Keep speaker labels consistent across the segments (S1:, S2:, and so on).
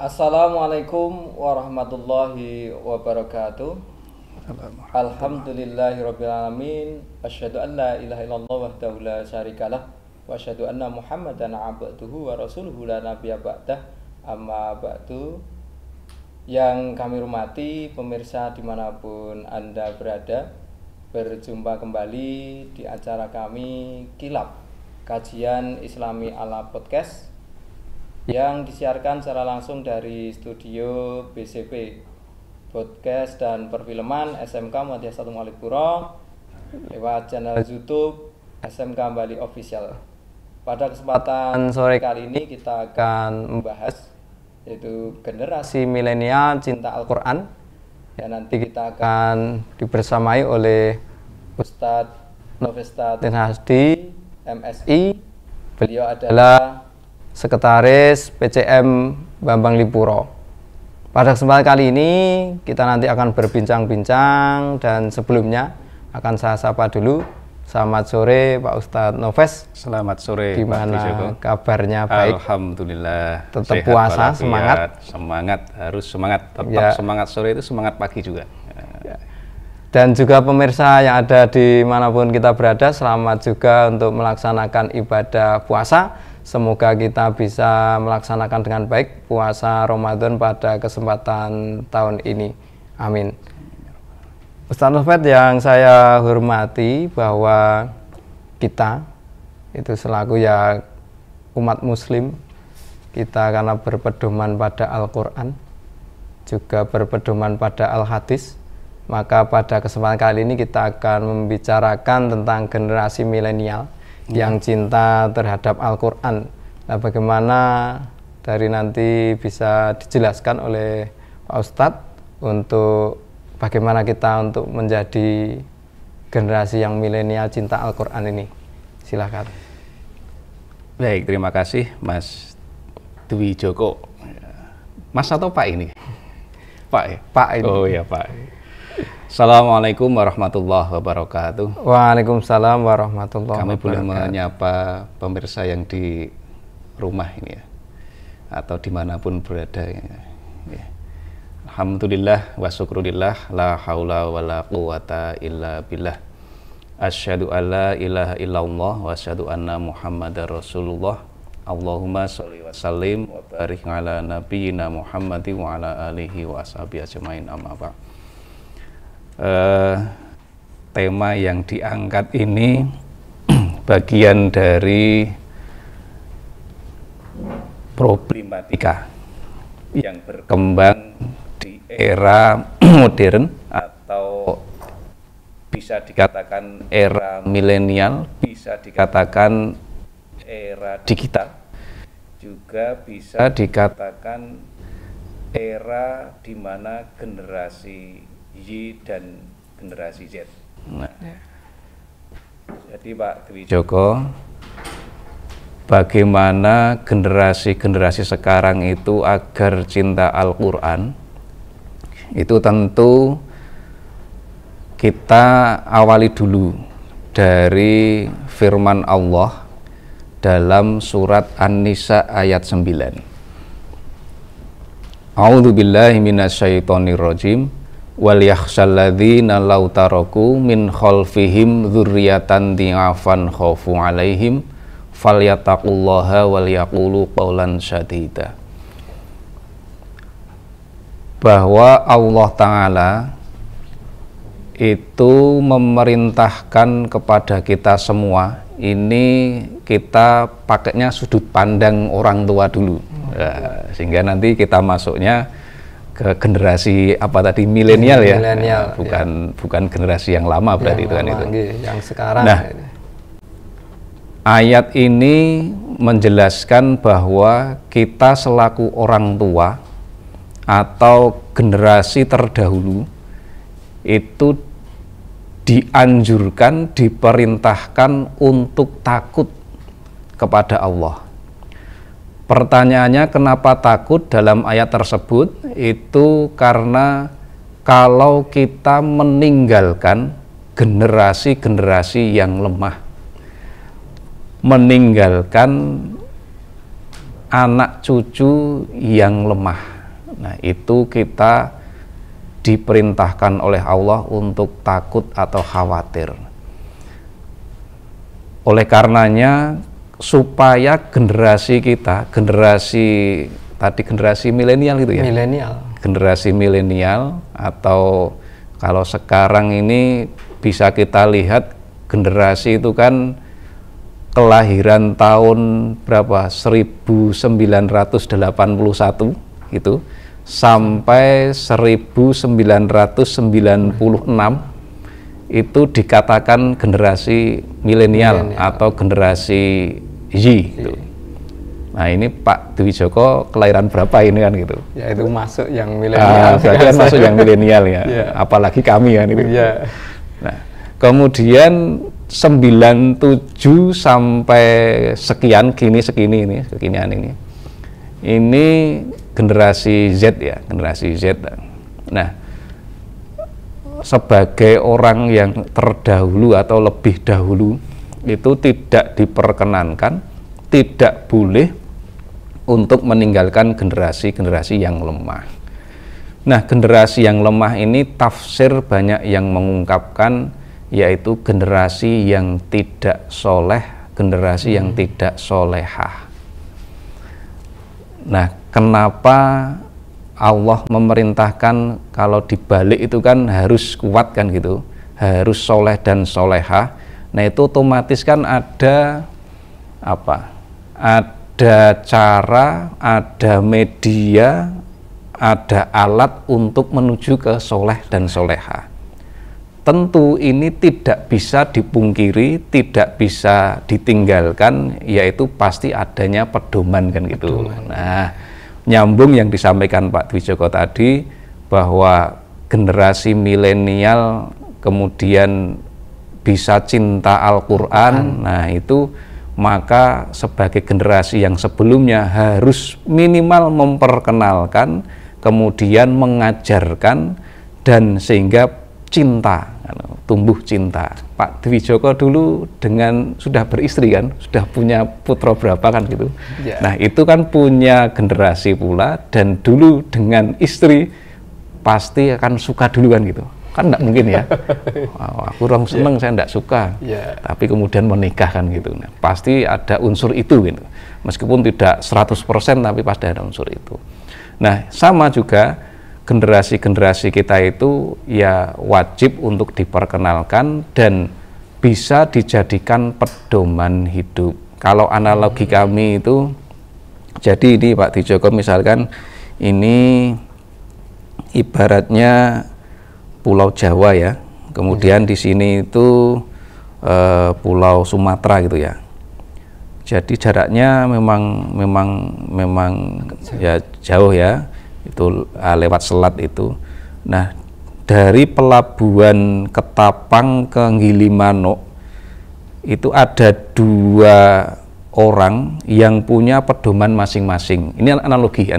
S1: Assalamualaikum warahmatullahi wabarakatuh. Alhamdulillahirrabbilalamin. Asyhadu an la ilaha illallah wahdahu la syarikalah wa asyhadu anna Muhammadan abduhu wa rasuluhu la nabiyya ba'dah. Amma ba'du. Yang kami hormati pemirsa dimanapun Anda berada, berjumpa kembali di acara kami Kilap, kajian Islami ala podcast, yang disiarkan secara langsung dari studio BCP Podcast dan Perfilman SMK Muhammadiyah 1 Malipuro lewat channel YouTube SMK Bali Official. Pada kesempatan sore kali ini kita akan membahas yaitu generasi milenial cinta Al-Quran. Ya, nanti kita akan dibersamai oleh Ustadz Novesta Tenhasdi MSI. Beliau adalah Sekretaris PCM Bambang Lipuro. Pada kesempatan kali ini kita nanti akan berbincang-bincang, dan sebelumnya akan saya sapa dulu. Selamat sore Pak Ustadz Noves.
S2: Selamat sore.
S1: Gimana kabarnya? Baik.
S2: Alhamdulillah.
S1: Tetap puasa, semangat.
S2: Semangat, harus semangat. Tetap ya. Semangat sore itu semangat pagi juga.
S1: Ya. Dan juga pemirsa yang ada dimanapun kita berada, selamat juga untuk melaksanakan ibadah puasa. Semoga kita bisa melaksanakan dengan baik puasa Ramadan pada kesempatan tahun ini. Amin. Ustadz Nofet yang saya hormati, bahwa kita itu selaku ya umat muslim, kita karena berpedoman pada Al-Quran, juga berpedoman pada Al-Hadis, maka pada kesempatan kali ini kita akan membicarakan tentang generasi milenial yang cinta terhadap Al-Quran. Nah, bagaimana dari nanti bisa dijelaskan oleh Pak Ustadz untuk bagaimana kita untuk menjadi generasi yang milenial cinta Al-Quran ini. Silakan.
S2: Baik, terima kasih Mas Dwi Joko. Mas atau Pak ini? Pak ya?
S1: Pak ini.
S2: Oh ya Pak. Assalamualaikum warahmatullahi wabarakatuh.
S1: Waalaikumsalam warahmatullahi
S2: wabarakatuh. Kami boleh menyapa pemirsa yang di rumah ini ya, atau dimanapun berada ya. Alhamdulillah wa syukurillah, la haula wa la quwata illa billah. Asyhadu alla ilaha illallah wa asyhadu anna Muhammadar Rasulullah. Allahumma sholli wa sallim wa barik ala nabiyyina Muhammadin wa ala alihi wa ashabihi ajmain, amma ba'd. Tema yang diangkat ini bagian dari problematika yang berkembang di era modern, atau bisa dikatakan era milenial, bisa dikatakan era digital, juga bisa dikatakan era di mana generasi Y dan generasi Z. Nah, jadi Pak Dwi Joko, bagaimana generasi-generasi sekarang itu agar cinta Al-Quran, itu tentu kita awali dulu dari firman Allah dalam surat An-Nisa ayat 9. A'udzubillahi minasyaitonirrajim. Wal yakhshalladzina law taraku min khalfihim dzurriyyatan dhi'afan khaufu 'alaihim falyattaqullaha wal yaqulu qawlan sadida. Bahwa Allah Ta'ala itu memerintahkan kepada kita semua, ini kita pakainya sudut pandang orang tua dulu, nah, sehingga nanti kita masuknya ke generasi apa tadi, milenial ya, bukan generasi yang lama berarti, yang itu kan itu
S1: yang sekarang.
S2: Nah, ayat ini menjelaskan bahwa kita selaku orang tua atau generasi terdahulu itu dianjurkan, diperintahkan untuk takut kepada Allah. Pertanyaannya, kenapa takut dalam ayat tersebut? Itu karena kalau kita meninggalkan generasi-generasi yang lemah, meninggalkan anak cucu yang lemah, Nah, itu kita diperintahkan oleh Allah untuk takut atau khawatir. Oleh karenanya, supaya generasi kita, generasi milenial gitu ya. Generasi milenial, atau kalau sekarang ini bisa kita lihat generasi itu kan kelahiran tahun berapa? 1981 gitu sampai 1996 itu dikatakan generasi milenial atau generasi Y gitu. Nah, ini Pak Dwi Joko kelahiran berapa ini kan gitu?
S3: Ya, itu masuk yang milenial.
S2: Berarti kan masuk yang milenial ya. Apalagi kami kan itu. Nah, kemudian 97 sampai sekian seginian ini. Ini generasi Z ya, generasi Z. Nah, sebagai orang yang terdahulu atau lebih dahulu itu tidak diperkenankan, tidak boleh untuk meninggalkan generasi-generasi yang lemah. Nah, generasi yang lemah ini tafsir banyak yang mengungkapkan yaitu generasi yang tidak soleh, generasi yang tidak solehah. Nah, kenapa Allah memerintahkan kalau dibalik itu kan harus kuat kan gitu, harus soleh dan solehah. Nah, itu otomatis kan ada apa? Ada cara, ada media, ada alat untuk menuju ke soleh dan solehah. Tentu ini tidak bisa dipungkiri, tidak bisa ditinggalkan, yaitu pasti adanya pedoman kan gitu. Nah, nyambung yang disampaikan Pak Dwi Joko tadi bahwa generasi milenial kemudian bisa cinta Al-Quran. Nah, itu maka sebagai generasi yang sebelumnya harus minimal memperkenalkan, kemudian mengajarkan, dan sehingga cinta, tumbuh cinta. Pak Dwi Joko dulu dengan sudah beristri kan, sudah punya putra berapa kan gitu. Nah, itu kan punya generasi pula, dan dulu dengan istri pasti akan suka duluan gitu. Kan enggak mungkin ya. Aku orang seneng, saya enggak suka. Tapi kemudian menikah kan gitu. Nah, pasti ada unsur itu gitu. Meskipun tidak 100% tapi pasti ada unsur itu. Nah, sama juga generasi-generasi kita itu ya wajib untuk diperkenalkan dan bisa dijadikan pedoman hidup. Kalau analogi kami itu, jadi ini Pak Dwi Joko misalkan ini ibaratnya Pulau Jawa ya, kemudian di sini itu Pulau Sumatera gitu ya. Jadi jaraknya memang ya jauh ya. Itu lewat selat itu. Nah, dari pelabuhan Ketapang ke Gilimanuk itu ada 2 orang yang punya pedoman masing-masing. Ini analogi.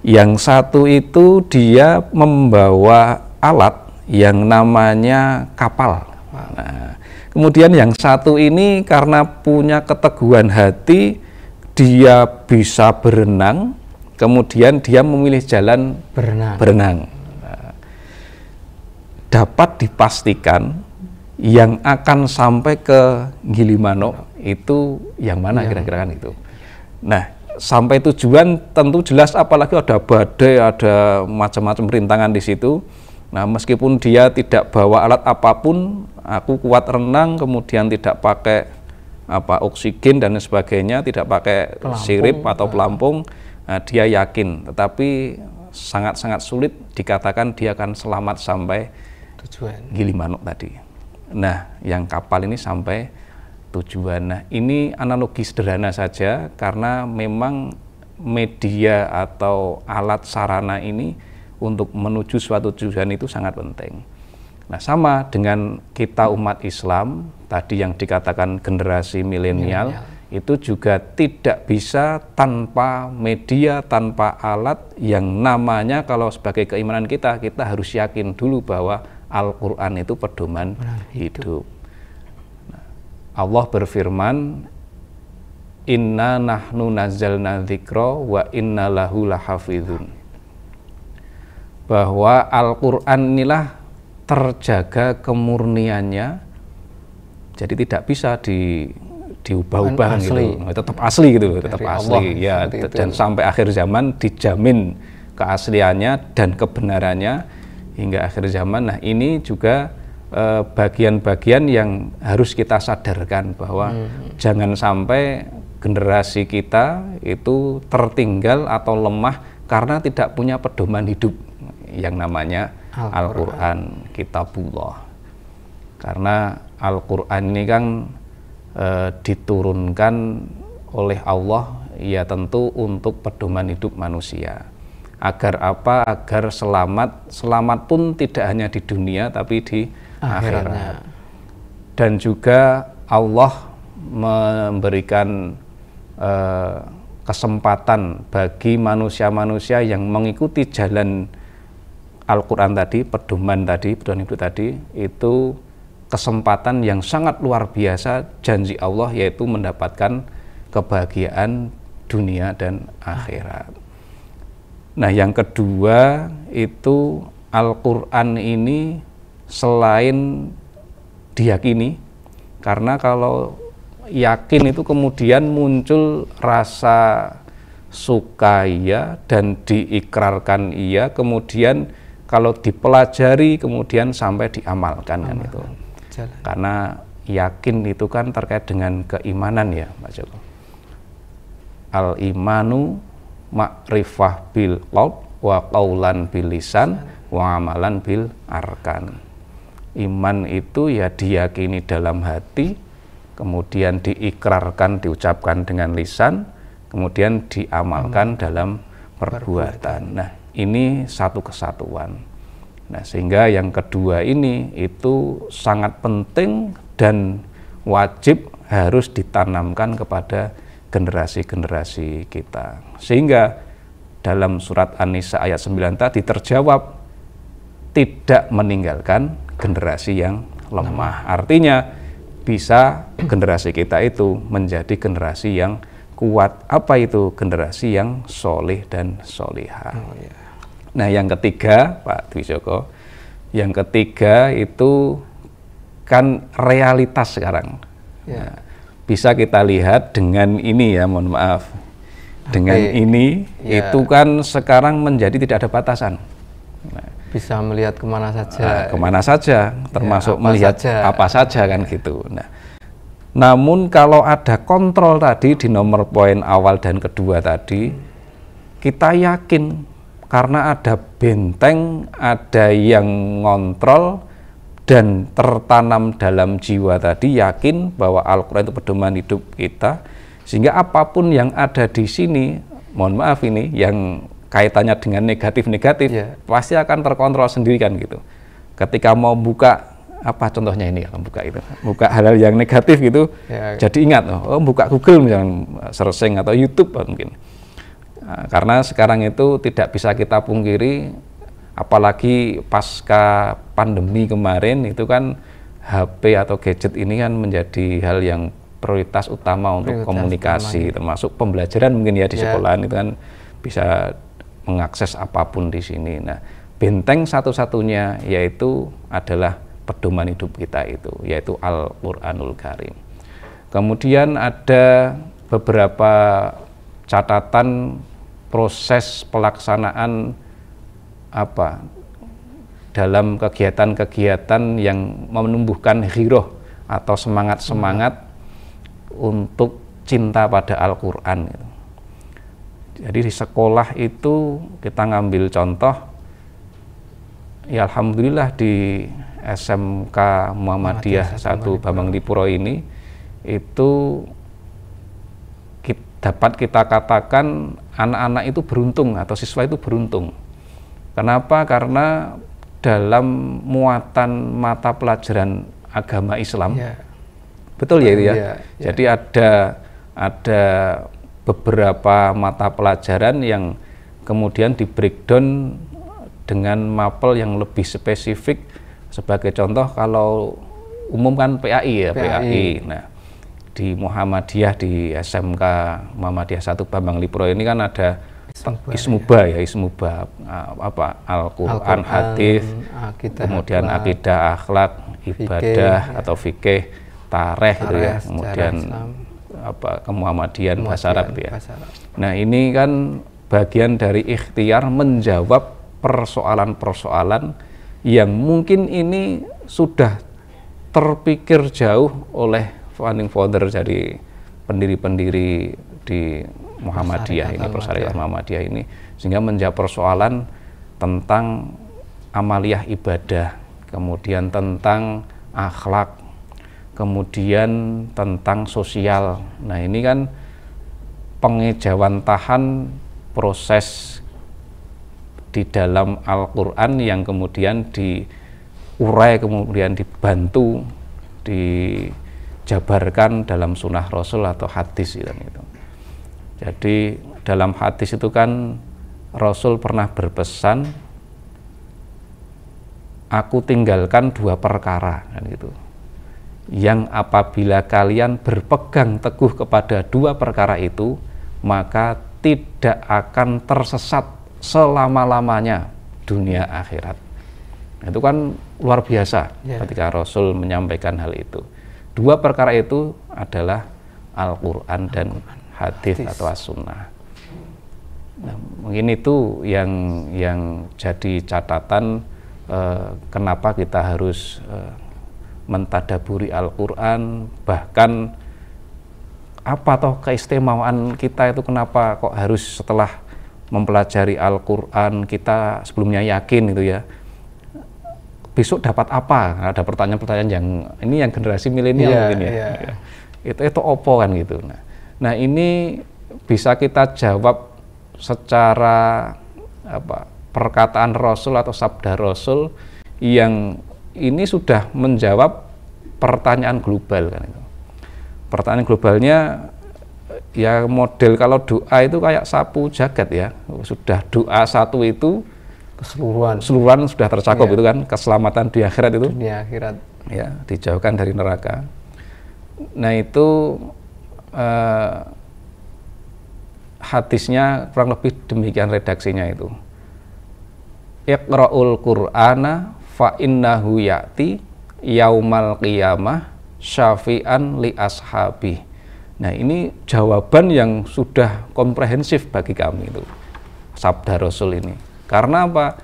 S2: Yang satu itu dia membawa alat yang namanya kapal. Nah, kemudian yang satu ini karena punya keteguhan hati, dia bisa berenang. Kemudian dia memilih jalan berenang. Nah, dapat dipastikan yang akan sampai ke Gilimanuk itu yang mana kira-kira kan itu. Nah, sampai tujuan tentu jelas, apalagi ada badai, ada macam-macam rintangan di situ. Nah, meskipun dia tidak bawa alat apapun, aku kuat renang, kemudian tidak pakai oksigen dan sebagainya, tidak pakai sirip atau pelampung. Nah, dia yakin, tetapi sangat-sangat sulit dikatakan dia akan selamat sampai tujuan Gilimanuk tadi. Nah, yang kapal ini sampai tujuan. Nah, ini analogi sederhana saja karena memang media atau alat sarana ini untuk menuju suatu tujuan itu sangat penting. Nah, sama dengan kita umat Islam tadi yang dikatakan generasi milenial. Itu juga tidak bisa tanpa media, tanpa alat yang namanya kalau sebagai keimanan kita harus yakin dulu bahwa Al-Quran itu pedoman hidup. Nah, Allah berfirman, Inna nahnu nazzalna dzikra wa inna lahu lahafidhun. bahwa Al-Quran inilah terjaga kemurniannya, jadi tidak bisa diubah-ubah gitu, tetap asli gitu, tetap asli ya, dan sampai akhir zaman dijamin keasliannya dan kebenarannya hingga akhir zaman. Nah, ini juga bagian-bagian yang harus kita sadarkan bahwa jangan sampai generasi kita itu tertinggal atau lemah karena tidak punya pedoman hidup yang namanya Al-Quran, Kitabullah. Karena Al-Quran ini kan diturunkan oleh Allah ya tentu untuk pedoman hidup manusia. Agar apa? Agar selamat pun tidak hanya di dunia tapi di akhirat. Dan juga Allah memberikan kesempatan bagi manusia-manusia yang mengikuti jalan Al-Quran tadi, pedoman hidup tadi, itu kesempatan yang sangat luar biasa, janji Allah yaitu mendapatkan kebahagiaan dunia dan akhirat. Nah, yang kedua itu Al-Quran ini selain diyakini, karena kalau yakin itu kemudian muncul rasa suka iya dan diikrarkan iya, kemudian kalau dipelajari kemudian sampai diamalkan kan itu. Karena yakin itu kan terkait dengan keimanan ya Pak Joko. Al-imanu ma'rifah bil qaul wa qaulan bil lisan wa amalan bil arkan. Iman itu ya diyakini dalam hati, kemudian diikrarkan, diucapkan dengan lisan, kemudian diamalkan dalam perbuatan. Nah, ini satu kesatuan. Nah, sehingga yang kedua ini itu sangat penting dan wajib harus ditanamkan kepada generasi-generasi kita. Sehingga dalam surat An-Nisa ayat 9 tadi terjawab tidak meninggalkan generasi yang lemah. Artinya bisa generasi kita itu menjadi generasi yang kuat. Apa itu? Generasi yang soleh dan solihah. Nah, yang ketiga Pak Dwi Joko, yang ketiga itu kan realitas sekarang. Nah, bisa kita lihat dengan ini ya, mohon maaf, dengan ini itu kan sekarang menjadi tidak ada batasan. Nah,
S3: bisa melihat kemana saja,
S2: termasuk melihat apa saja kan gitu. Nah, namun kalau ada kontrol tadi di nomor poin awal dan kedua tadi, kita yakin karena ada benteng, ada yang ngontrol dan tertanam dalam jiwa tadi, yakin bahwa Al-Quran itu pedoman hidup kita, sehingga apapun yang ada di sini, mohon maaf ini, yang kaitannya dengan negatif-negatif, pasti akan terkontrol sendiri kan gitu. Ketika mau buka, apa contohnya ini, buka itu, buka hal-hal yang negatif gitu, jadi ingat, oh buka Google misalnya, searching atau YouTube mungkin. Nah, karena sekarang itu tidak bisa kita pungkiri, apalagi pasca pandemi kemarin itu kan HP atau gadget ini kan menjadi hal yang prioritas utama untuk komunikasi, termasuk pembelajaran mungkin ya di sekolahan itu kan bisa mengakses apapun di sini. Nah, benteng satu-satunya yaitu adalah pedoman hidup kita itu, yaitu Al-Quranul Karim. Kemudian ada beberapa catatan proses pelaksanaan dalam kegiatan-kegiatan yang menumbuhkan ghiroh atau semangat-semangat untuk cinta pada Al-Quran gitu. Jadi di sekolah itu kita ngambil contoh, ya alhamdulillah di SMK Muhammadiyah 1 Bambang Lipuro ini itu dapat kita katakan anak-anak itu beruntung atau siswa itu beruntung. Kenapa? Karena dalam muatan mata pelajaran agama Islam, betul ya itu ya. Jadi ada beberapa mata pelajaran yang kemudian di breakdown dengan mapel yang lebih spesifik. Sebagai contoh, kalau umum kan PAI ya, PAI. Nah, di Muhammadiyah di SMK Muhammadiyah 1 Bambang Lipuro ini kan ada ismuba ya, ismuba apa Al-Qur'an, hadis, kemudian akidah, akhlak, ibadah atau fikih, tarikh gitu ya, kemudian apa kemuhammadian, bahasa Arab ya. Nah, ini kan bagian dari ikhtiar menjawab persoalan-persoalan yang mungkin ini sudah terpikir jauh oleh founding father dari pendiri-pendiri di Muhammadiyah ini, Persyarikatan Muhammadiyah ini, sehingga menjawab persoalan tentang amaliyah ibadah, kemudian tentang akhlak, kemudian tentang sosial. Nah, ini kan pengejawantahan proses di dalam Al-Quran yang kemudian diurai, kemudian dibantu, dijabarkan dalam sunnah Rasul atau hadis gitu. Jadi dalam hadis itu kan Rasul pernah berpesan, aku tinggalkan 2 perkara kan gitu, yang apabila kalian berpegang teguh kepada 2 perkara itu, maka tidak akan tersesat selama-lamanya dunia akhirat. Itu kan luar biasa ketika Rasul menyampaikan hal itu. 2 perkara itu adalah Al-Quran dan hadis atau as-sunnah. Nah, mungkin itu yang jadi catatan kenapa kita harus mentadaburi Al-Quran, bahkan apa toh keistimewaan kita itu, kenapa kok harus setelah mempelajari Al-Quran kita sebelumnya yakin itu ya besok dapat apa. Ada pertanyaan-pertanyaan yang generasi milenial mungkin ya. Itu opo kan gitu. Nah, ini bisa kita jawab secara perkataan Rasul atau sabda Rasul yang ini sudah menjawab pertanyaan global kan itu. Pertanyaan globalnya ya model kalau doa itu kayak sapu jagat ya. Sudah doa satu itu keseluruhan sudah tercakup itu kan, keselamatan di akhirat itu. Di akhirat. Ya, dijauhkan dari neraka. Nah, itu hadisnya kurang lebih demikian redaksinya itu. Iqra'ul Qur'ana fa innahu ya'ti yaumal qiyamah syafi'an li ashabi. Nah, ini jawaban yang sudah komprehensif bagi kami itu, sabda Rasul ini. Karena apa?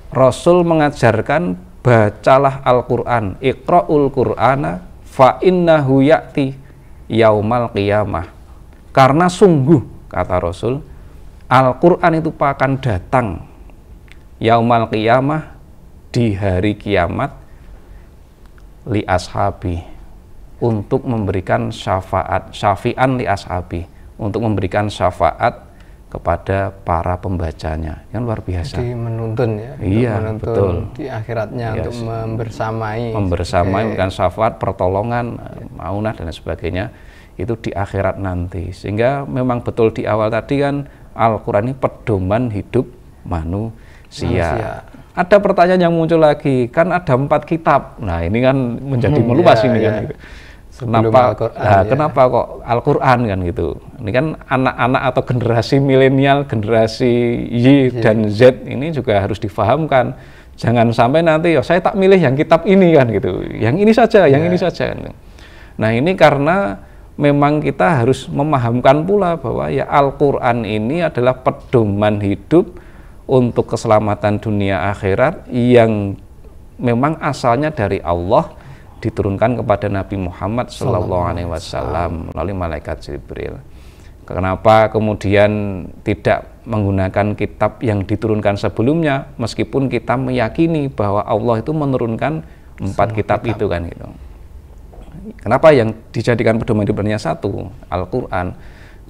S2: Rasul mengajarkan bacalah Al-Qur'an, iqra'ul Qur'ana fa innahu ya'ti yaumal qiyamah. Karena sungguh, kata Rasul, Al-Qur'an itu akan datang yaumal qiyamah, di hari kiamat, li ashabi, untuk memberikan syafaat, syafi'an li ashabi, untuk memberikan syafaat kepada para pembacanya. Yang luar biasa. Jadi
S3: menuntun ya.
S2: Iya,
S3: menuntun
S2: betul.
S3: Di akhiratnya untuk membersamai.
S2: Memberikan syafaat, pertolongan, maunah dan sebagainya itu di akhirat nanti. Sehingga memang betul di awal tadi kan Al-Quran ini pedoman hidup manusia. Ada pertanyaan yang muncul lagi, kan ada 4 kitab. Nah, ini kan menjadi meluas ini kan. Gitu. Kenapa kok Al-Quran kan gitu. Ini kan anak-anak atau generasi milenial, generasi Y dan Z ini juga harus difahamkan. Jangan sampai nanti saya tak milih yang kitab ini kan gitu. Yang ini saja, yang ini saja kan. Nah, ini karena memang kita harus memahamkan pula bahwa ya Al-Quran ini adalah pedoman hidup untuk keselamatan dunia akhirat yang memang asalnya dari Allah, diturunkan kepada Nabi Muhammad SAW melalui malaikat Jibril. Kenapa kemudian tidak menggunakan kitab yang diturunkan sebelumnya, meskipun kita meyakini bahwa Allah itu menurunkan 4 kitab itu kan gitu. Kenapa yang dijadikan pedoman hidupnya 1, Al-Quran?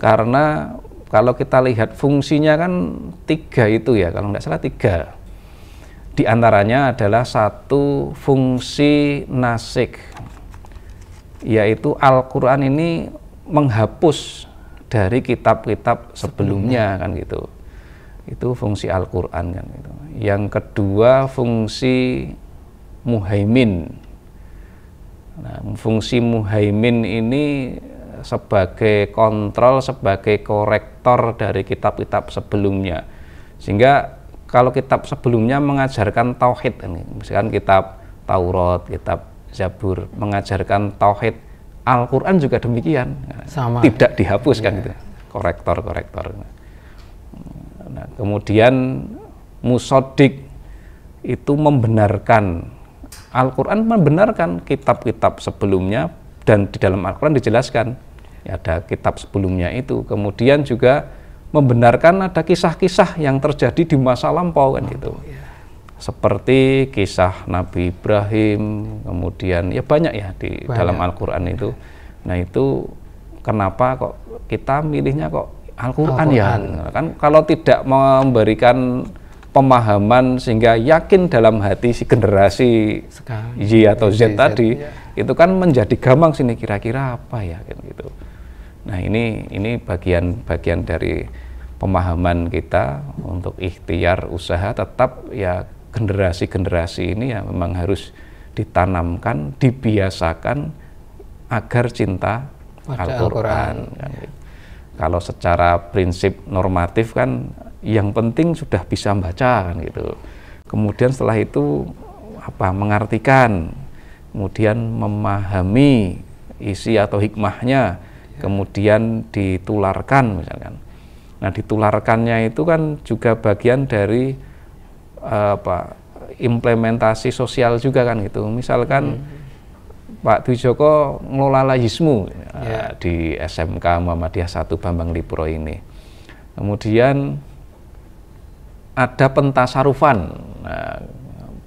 S2: Karena kalau kita lihat fungsinya kan 3 itu ya, kalau nggak salah 3. Di antaranya adalah 1 fungsi nasik, yaitu Al-Quran ini menghapus dari kitab-kitab sebelumnya kan gitu. Itu fungsi Al-Quran kan gitu. Yang kedua fungsi muhaimin. Nah, fungsi muhaimin ini sebagai kontrol, sebagai korektor dari kitab-kitab sebelumnya. Sehingga kalau kitab sebelumnya mengajarkan tauhid, misalkan kitab Taurat, kitab Zabur mengajarkan tauhid, Al-Quran juga demikian,
S3: sama,
S2: tidak dihapuskan gitu, korektor. Nah, kemudian musodik itu membenarkan, Al-Quran membenarkan kitab-kitab sebelumnya, dan di dalam Al-Quran dijelaskan ya, ada kitab sebelumnya itu. Kemudian juga membenarkan ada kisah-kisah yang terjadi di masa lampau kan gitu. Seperti kisah Nabi Ibrahim, kemudian ya banyak ya di dalam Al-Quran itu. Nah itu kenapa kok kita milihnya kok Al-Quran ya? Kan kalau tidak memberikan pemahaman sehingga yakin dalam hati si generasi Y atau Z tadi, itu kan menjadi gampang sini kira-kira apa ya gitu. Nah ini bagian dari pemahaman kita untuk ikhtiar usaha tetap ya, generasi-generasi ini ya memang harus ditanamkan, dibiasakan agar cinta Al-Quran. Kalau secara prinsip normatif kan yang penting sudah bisa membaca kan gitu. Kemudian setelah itu mengartikan, kemudian memahami isi atau hikmahnya, kemudian ditularkan misalkan. Nah ditularkannya itu kan juga bagian dari implementasi sosial juga kan gitu. Misalkan Pak Dwi Joko ngelola Layismu di SMK Muhammadiyah 1 Bambang Lipuro ini. Kemudian ada pentasarufan. Nah,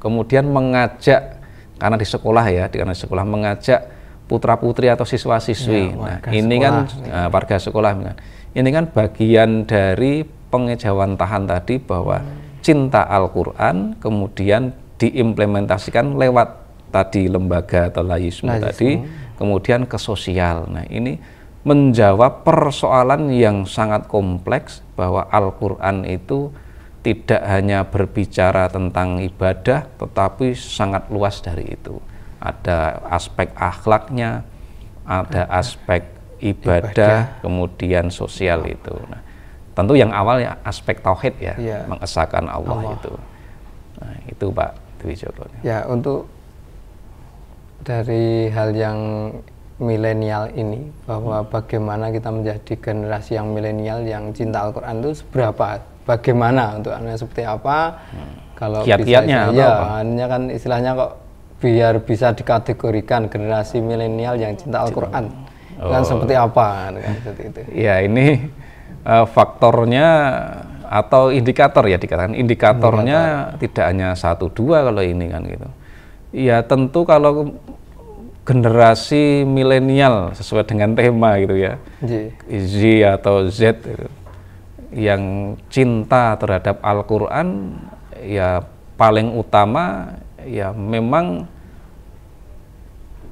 S2: kemudian mengajak, karena di sekolah mengajak putra-putri atau siswa-siswi. Nah, ini kan warga sekolah. Ini kan bagian dari pengejawantahan tadi bahwa cinta Al-Quran kemudian diimplementasikan lewat tadi lembaga atau Layismu tadi, kemudian ke sosial. Nah ini menjawab persoalan yang sangat kompleks bahwa Al-Quran itu tidak hanya berbicara tentang ibadah, tetapi sangat luas dari itu. Ada aspek akhlaknya, ada aspek ibadah, kemudian sosial itu. Nah, tentu yang awalnya aspek tauhid ya, mengesahkan Allah itu. Nah, itu Pak Dwi Joko.
S3: Ya, untuk dari hal yang milenial ini, bahwa bagaimana kita menjadi generasi yang milenial yang cinta Al-Quran itu seberapa, bagaimana untuk anak seperti apa, kalau
S2: kiat-kiatnya
S3: hanya kan istilahnya kok biar bisa dikategorikan generasi milenial yang cinta Al-Quran kan seperti apa kan seperti itu.
S2: Ya ini faktornya atau indikator ya, dikatakan indikatornya tidak hanya 1-2 kalau ini kan gitu. Ya tentu kalau generasi milenial sesuai dengan tema gitu ya, Z atau Z gitu, yang cinta terhadap Al-Quran ya paling utama ya memang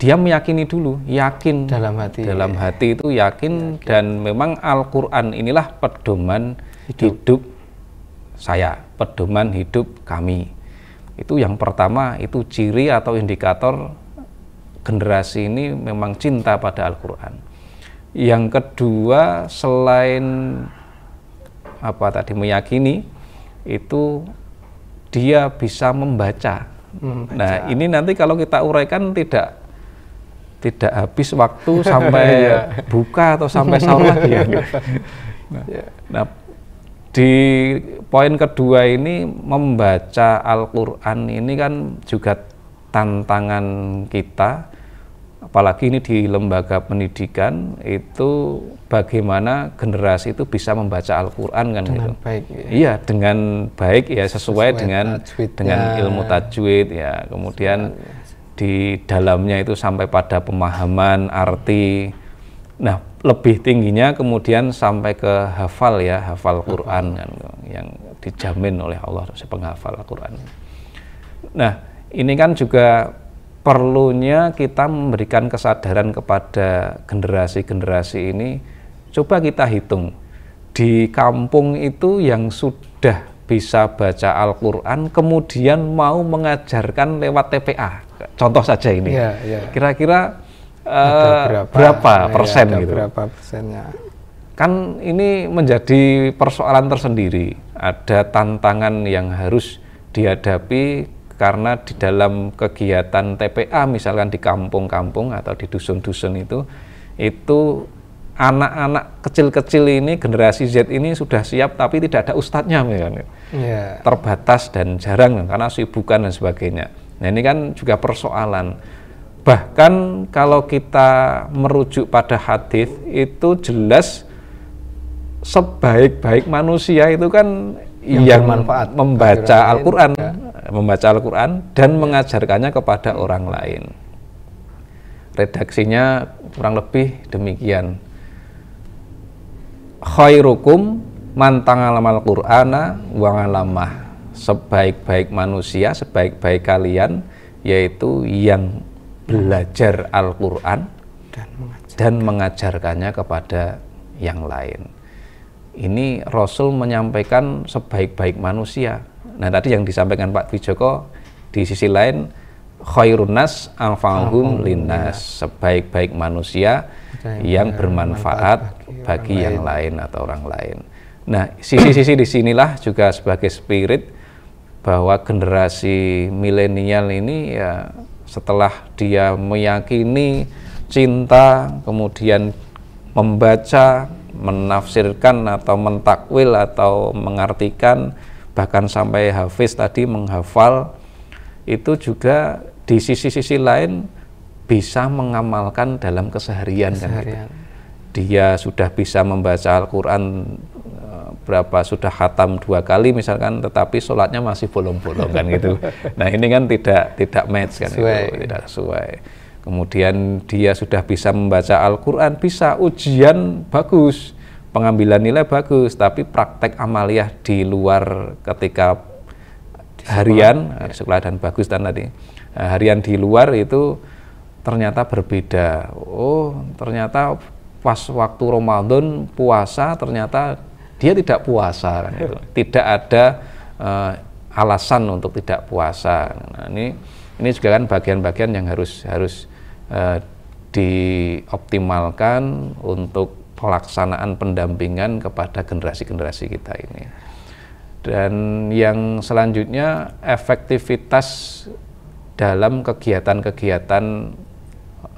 S2: dia meyakini dulu, yakin dalam hati itu yakin. Dan memang Al-Quran inilah pedoman hidup saya, pedoman hidup kami. Itu yang pertama, itu ciri atau indikator generasi ini memang cinta pada Al-Quran. Yang kedua, selain meyakini, itu dia bisa membaca. Nah ini nanti kalau kita uraikan tidak habis waktu sampai buka atau sampai sahur lagi ya. Nah di poin kedua ini, membaca Al-Quran ini kan juga tantangan kita, apalagi ini di lembaga pendidikan, itu bagaimana generasi itu bisa membaca Al-Quran kan
S3: dengan
S2: gitu.
S3: Baik ya.
S2: Iya, dengan baik ya, sesuai dengan ilmu tajwid ya, kemudian di dalamnya itu sampai pada pemahaman arti. Nah lebih tingginya kemudian sampai ke hafal ya, hafal Quran kan, yang dijamin oleh Allah si penghafal Al-Quran. Nah ini kan juga perlunya kita memberikan kesadaran kepada generasi-generasi ini. Coba kita hitung, di kampung itu yang sudah bisa baca Al-Quran kemudian mau mengajarkan lewat TPA, contoh saja ini, kira-kira berapa persen
S3: ada
S2: gitu.
S3: Berapa persennya?
S2: Kan ini menjadi persoalan tersendiri. Ada tantangan yang harus dihadapi karena di dalam kegiatan TPA misalkan di kampung-kampung atau di dusun-dusun itu anak-anak kecil-kecil ini, generasi Z ini sudah siap tapi tidak ada ustadznya misalnya. Terbatas dan jarang karena sibukan dan sebagainya. Nah ini kan juga persoalan. Bahkan kalau kita merujuk pada hadis itu jelas sebaik-baik manusia itu kan yang membaca Al-Quran, dan mengajarkannya kepada orang lain. Redaksinya kurang lebih demikian. Khairukum man ta'allamal Qur'ana wa 'allamah. Sebaik-baik manusia, sebaik-baik kalian yaitu yang belajar Al-Quran dan mengajarkannya kepada yang lain. Ini Rasul menyampaikan sebaik-baik manusia. Nah tadi yang disampaikan Pak Wijoko di sisi lain, khairun nas anfa'uhum linnas, sebaik-baik manusia yang bermanfaat bagi yang lain atau orang lain. Nah sisi-sisi di sinilah juga sebagai spirit bahwa generasi milenial ini ya setelah dia meyakini cinta, kemudian membaca, menafsirkan atau mentakwil atau mengartikan, bahkan sampai hafiz tadi menghafal, itu juga di sisi-sisi lain bisa mengamalkan dalam keseharian. Kan gitu. Dia sudah bisa membaca Al-Quran berapa, sudah khatam 2 kali misalkan, tetapi sholatnya masih bolong-bolong kan gitu. Nah ini kan tidak match kan, itu tidak sesuai. Kemudian dia sudah bisa membaca Al-Quran, bisa ujian bagus, pengambilan nilai bagus, tapi praktek amaliyah di luar ketika harian, sekolah dan bagus dan tadi harian di luar itu ternyata berbeda. Oh ternyata pas waktu Ramadan puasa ternyata dia tidak puasa kan itu. Tidak ada alasan untuk tidak puasa. Nah, ini juga kan bagian-bagian yang harus dioptimalkan untuk pelaksanaan pendampingan kepada generasi-generasi kita ini. Dan yang selanjutnya efektivitas dalam kegiatan-kegiatan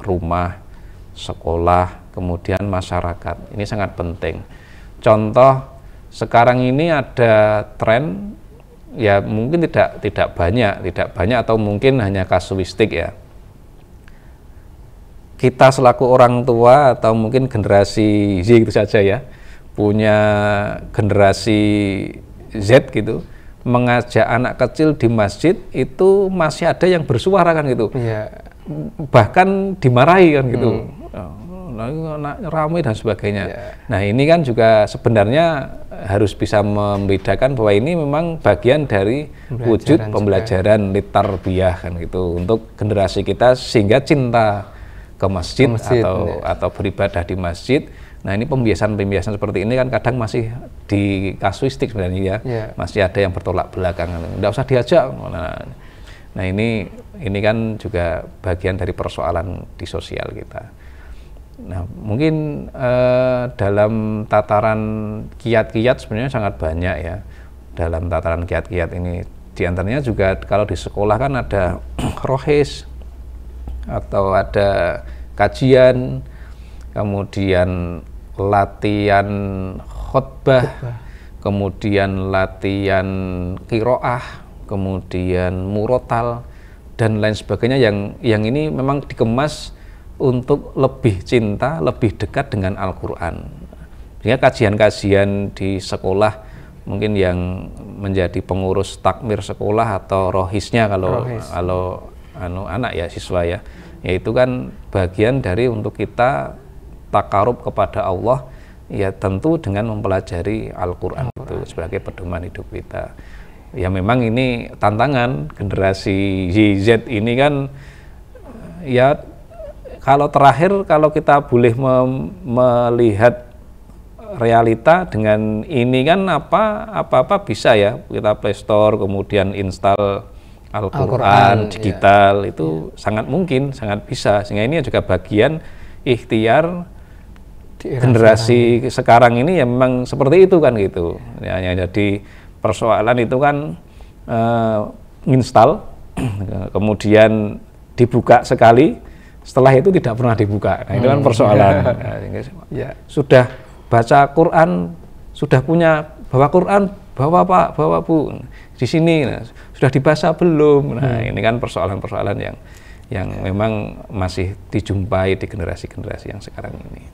S2: rumah, sekolah, kemudian masyarakat. Ini sangat penting. Contoh sekarang ini ada tren, ya mungkin tidak banyak atau mungkin hanya kasuistik ya. Kita selaku orang tua atau mungkin generasi Z itu saja ya, punya generasi Z gitu, mengajak anak kecil di masjid itu masih ada yang bersuara kan gitu, bahkan dimarahi kan gitu, anak ramai dan sebagainya. Nah ini kan juga sebenarnya harus bisa membedakan bahwa ini memang bagian dari wujud pembelajaran litarbiyah kan gitu untuk generasi kita, sehingga cinta ke masjid atau beribadah di masjid. Nah ini pembiasan-pembiasan seperti ini kan kadang masih di kasuistik sebenarnya ya, masih ada yang bertolak belakang, nggak usah diajak. Nah ini kan juga bagian dari persoalan di sosial kita. Nah mungkin dalam tataran kiat-kiat sebenarnya sangat banyak ya. Dalam tataran kiat-kiat ini diantaranya juga kalau di sekolah kan ada rohis atau ada kajian, kemudian latihan khutbah, kemudian latihan qiraah, kemudian murotal dan lain sebagainya yang ini memang dikemas untuk lebih cinta, lebih dekat dengan Al-Quran. Sehingga kajian-kajian di sekolah mungkin yang menjadi pengurus takmir sekolah atau rohisnya kalau anak ya, siswa ya, yaitu kan bagian dari untuk kita takarub kepada Allah ya, tentu dengan mempelajari Al-Quran itu sebagai pedoman hidup kita. Ya memang ini tantangan generasi Z ini kan ya, kalau terakhir kalau kita boleh melihat realita dengan ini kan apa-apa bisa ya, kita Play Store kemudian install Al-Quran digital itu sangat mungkin, sangat bisa. Sehingga ini juga bagian ikhtiar generasi sekarang ini ya memang seperti itu kan gitu. Ya, jadi persoalan itu kan install kemudian dibuka sekali, setelah itu tidak pernah dibuka. Nah, itu kan persoalan. Nah, sudah baca Quran, sudah punya bawa Quran, bawa Pak, bawa Bu di sini. Nah, sudah dibaca belum? Nah, ini kan persoalan-persoalan yang memang masih dijumpai di generasi-generasi yang sekarang ini.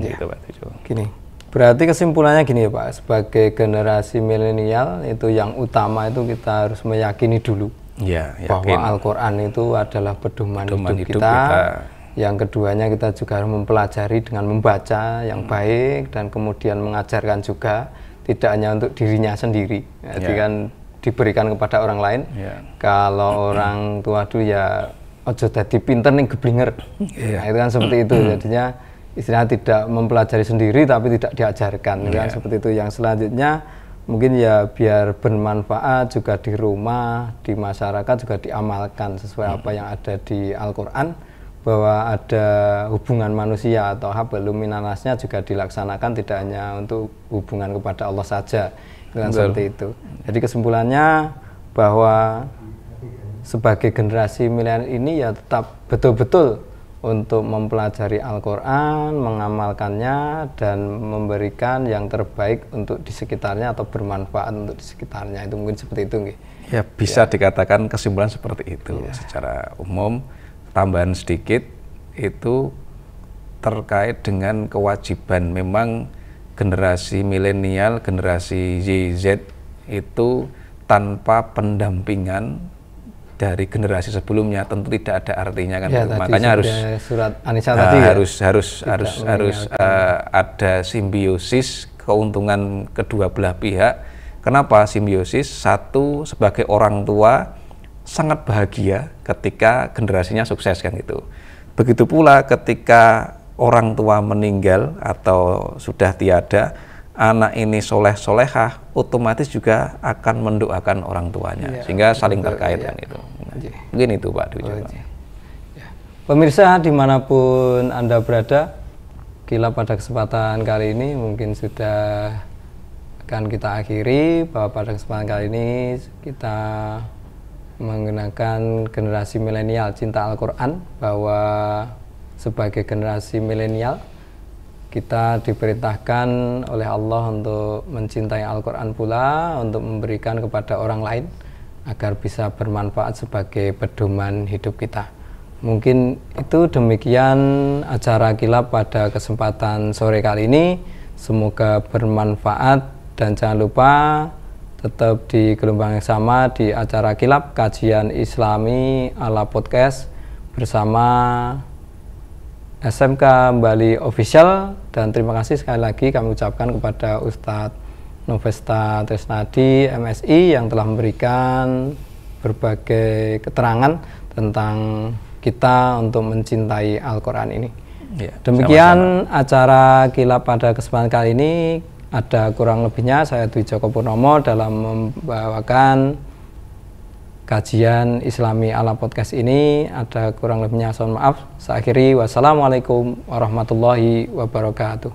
S2: Gitu, Pak Tujo.
S3: Gini, berarti kesimpulannya gini ya Pak, sebagai generasi milenial itu yang utama itu kita harus meyakini dulu bahwa Al-Quran itu adalah pedoman hidup kita. Yang keduanya kita juga harus mempelajari dengan membaca yang baik dan kemudian mengajarkan juga, tidak hanya untuk dirinya sendiri. Jadi kan diberikan kepada orang lain. Kalau orang tua dulu ya ojo dadi pinter ning geblinger. Nah, itu kan seperti itu. Jadinya istilahnya tidak mempelajari sendiri tapi tidak diajarkan. Kan seperti itu. Yang selanjutnya mungkin ya biar bermanfaat juga di rumah, di masyarakat juga diamalkan sesuai apa yang ada di Al-Quran, bahwa ada hubungan manusia atau hablum minannasnya juga dilaksanakan, tidak hanya untuk hubungan kepada Allah saja. Kan seperti itu. Jadi kesimpulannya bahwa sebagai generasi milenial ini ya tetap betul-betul untuk mempelajari Al-Quran, mengamalkannya, dan memberikan yang terbaik untuk di sekitarnya atau bermanfaat untuk di sekitarnya. Itu mungkin seperti itu.
S2: Ya bisa dikatakan kesimpulan seperti itu secara umum. Tambahan sedikit itu terkait dengan kewajiban memang generasi milenial, generasi Z itu tanpa pendampingan dari generasi sebelumnya tentu tidak ada artinya kan. Makanya harus
S3: surat An-Nisa tadi
S2: harus ada simbiosis keuntungan kedua belah pihak. Kenapa simbiosis? Satu, sebagai orang tua sangat bahagia ketika generasinya sukses kan gitu. Begitu pula ketika orang tua meninggal atau sudah tiada, anak ini soleh-solehah, otomatis juga akan mendoakan orang tuanya, sehingga saling terkait kan itu. Mungkin itu Pak Tujo.
S3: Pemirsa dimanapun Anda berada, Qilab pada kesempatan kali ini mungkin sudah akan kita akhiri, bahwa pada kesempatan kali ini kita menggunakan generasi milenial cinta Al-Quran, bahwa sebagai generasi milenial kita diperintahkan oleh Allah untuk mencintai Al-Quran pula, untuk memberikan kepada orang lain agar bisa bermanfaat sebagai pedoman hidup kita. Mungkin itu demikian acara Qilab pada kesempatan sore kali ini. Semoga bermanfaat dan jangan lupa tetap di gelombang yang sama di acara Qilab, kajian Islami ala podcast bersama SMK Bali Official. Dan terima kasih sekali lagi kami ucapkan kepada Ustadz Novesta Tresnadi MSI yang telah memberikan berbagai keterangan tentang kita untuk mencintai Al-Quran ini. Demikian sama-sama acara Qilab pada kesempatan kali ini. Ada kurang lebihnya saya Dwi Joko Purnomo dalam membawakan kajian Islami ala podcast ini. Ada kurang lebihnya, mohon maaf. Saya akhiri, wassalamualaikum warahmatullahi wabarakatuh.